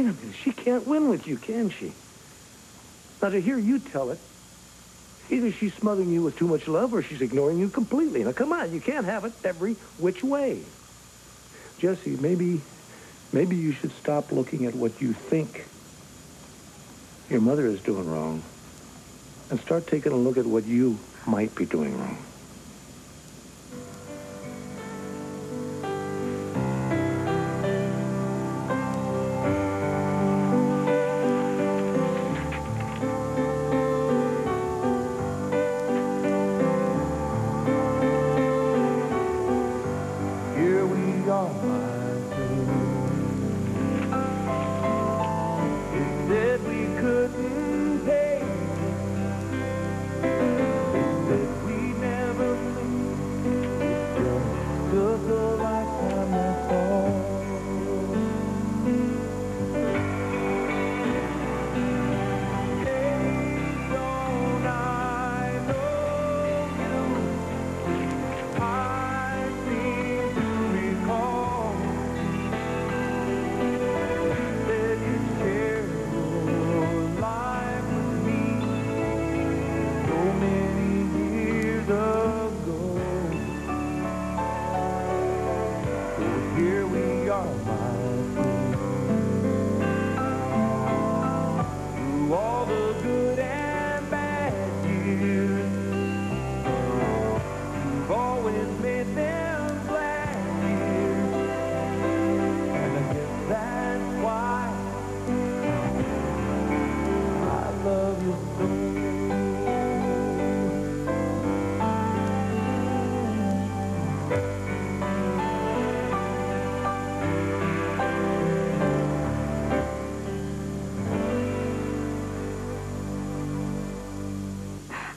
a minute. She can't win with you, can she? Now, to hear you tell it, either she's smothering you with too much love or she's ignoring you completely. Now, come on. You can't have it every which way. Jesse, maybe you should stop looking at what you think your mother is doing wrong and start taking a look at what you might be doing wrong.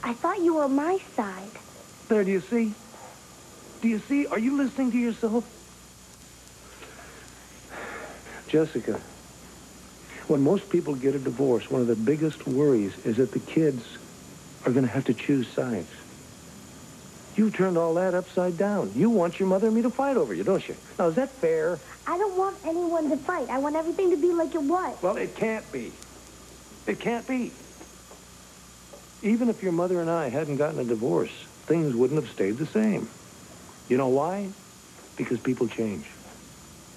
I thought you were on my side. There, do you see? Do you see? Are you listening to yourself? Jessica, when most people get a divorce, one of the biggest worries is that the kids are going to have to choose sides. You've turned all that upside down. You want your mother and me to fight over you, don't you? Now, is that fair? I don't want anyone to fight. I want everything to be like it was. Well, it can't be. It can't be. Even if your mother and I hadn't gotten a divorce, things wouldn't have stayed the same. You know why? Because people change.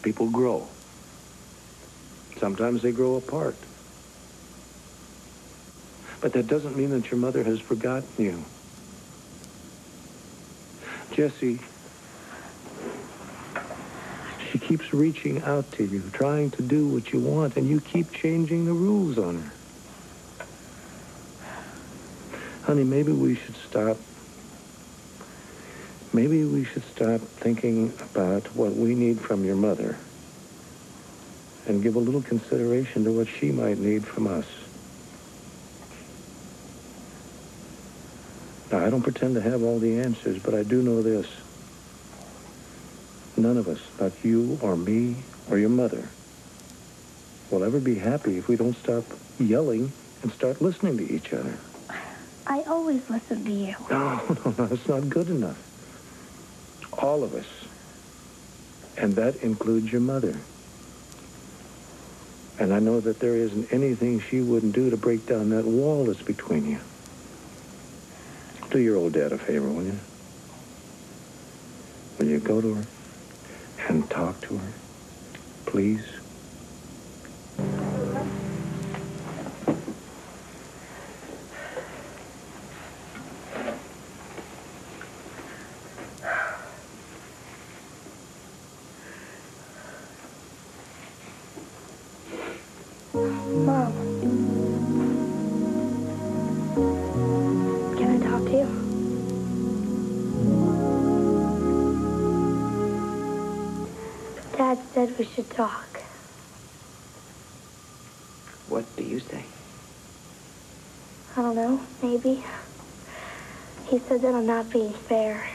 People grow. Sometimes they grow apart. But that doesn't mean that your mother has forgotten you. Jesse, she keeps reaching out to you, trying to do what you want, and you keep changing the rules on her. Honey, maybe we should stop. Maybe we should stop thinking about what we need from your mother and give a little consideration to what she might need from us. Now, I don't pretend to have all the answers, but I do know this. None of us, not you or me or your mother, will ever be happy if we don't stop yelling and start listening to each other. I always listen to you. No, that's not good enough. All of us. And that includes your mother. And I know that there isn't anything she wouldn't do to break down that wall that's between you. Do your old dad a favor, will you? Will you go to her and talk to her, please? Mom. Can I talk to you? Dad said we should talk. What do you say? I don't know, maybe. He said that I'm not being fair.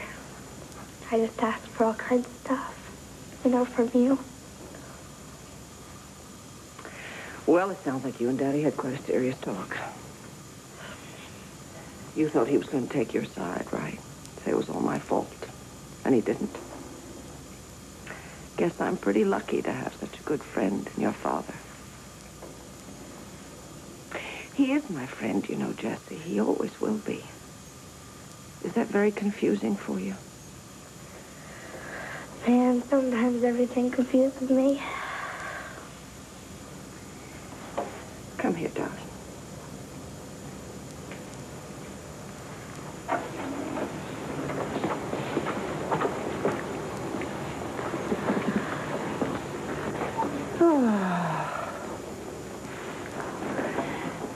I just asked for all kinds of stuff. You know, from you. Well, it sounds like you and Daddy had quite a serious talk. You thought he was going to take your side, right? Say it was all my fault. And he didn't. Guess I'm pretty lucky to have such a good friend in your father. He is my friend, you know, Jessie. He always will be. Is that very confusing for you? Man, sometimes everything confuses me. Come here, darling.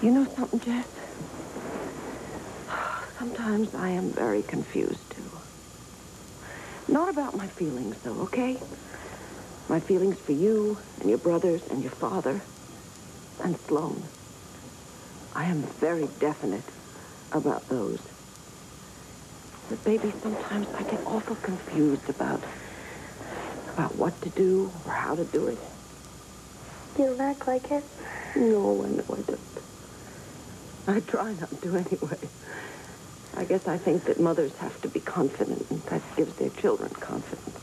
You know something, Jess? Sometimes I am very confused, too. Not about my feelings, though, okay? My feelings for you and your brothers and your father and Sloan. I am very definite about those. But, baby, sometimes I get awful confused about what to do or how to do it. You don't act like it. No, I know I don't. I try not to anyway. I guess I think that mothers have to be confident, and that gives their children confidence.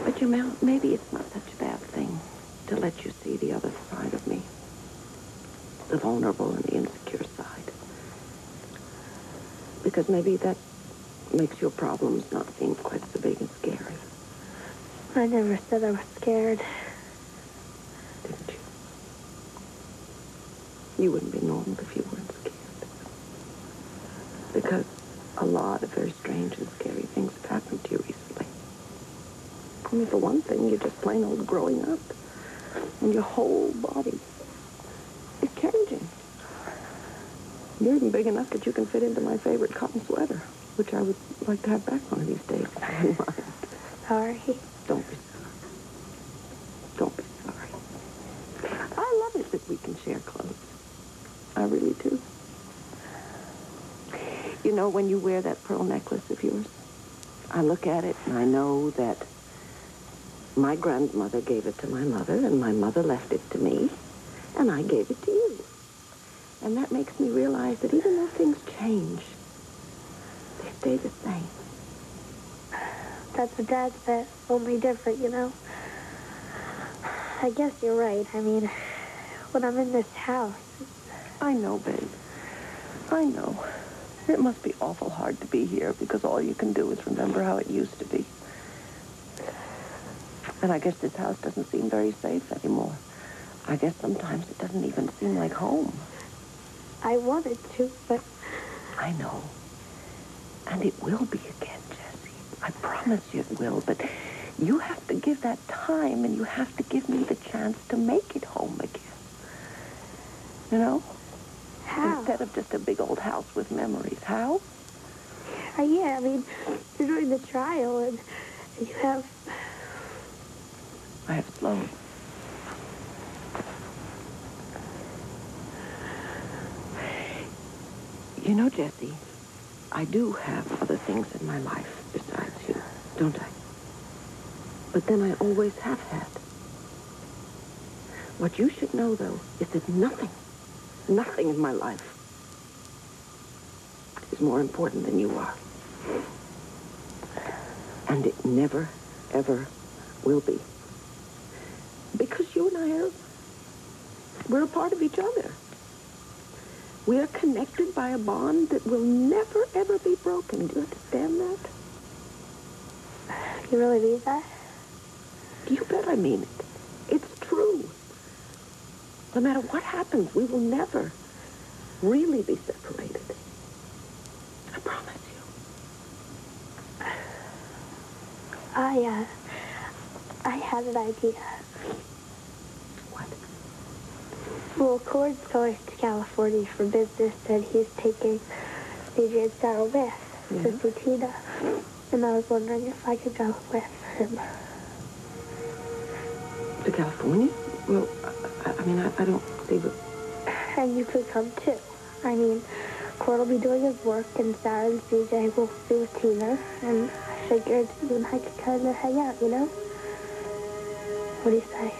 But you know, maybe it's not such a bad thing to let you see the other side of me. The vulnerable and the insecure side. Because maybe that makes your problems not seem quite so big and scary. I never said I was scared. Didn't you? You wouldn't be normal if you weren't scared. Because a lot of very strange and scary things have happened to you recently. I mean, for one thing, you're just plain old growing up. And your whole body is changing. You're even big enough that you can fit into my favorite cotton sweater, which I would like to have back one of these days, if you wouldn't mind. Sorry. Don't be sorry. Don't be sorry. I love it that we can share clothes. I really do. You know, when you wear that pearl necklace of yours, I look at it and I know that my grandmother gave it to my mother, and my mother left it to me, and I gave it to you. And that makes me realize that even though things change, they stay the same. That's what Dad said, only different, you know. I guess you're right. I mean, when I'm in this house... I know, babe. I know. It must be awful hard to be here because all you can do is remember how it used to be. And I guess this house doesn't seem very safe anymore. I guess sometimes it doesn't even seem like home. I wanted to, but... I know. And it will be again, Jessie. I promise you it will, but you have to give that time, and you have to give me the chance to make it home again. You know? How? Instead of just a big old house with memories. How? Yeah, I mean, you're doing the trial, and you have... I have Sloan. You know, Jessie, I do have other things in my life besides you, don't I? But then I always have had. What you should know, though, is that nothing in my life is more important than you are. And it never, ever will be. Because you and I we're a part of each other. We are connected by a bond that will never, ever be broken. Do you understand that? You really mean that? You bet I mean it. It's true. No matter what happens, we will never really be separated. I promise you. I had an idea. What? Well, Cord's going to California for business, and he's taking CJ and Sarah with to see Tina. And I was wondering if I could go with him. To California? Well, I mean, I don't see the... And you could come, too. I mean, Cord will be doing his work, and Sarah and CJ will be with Tina. And I figured you and I could kind of hang out, you know? What do you say?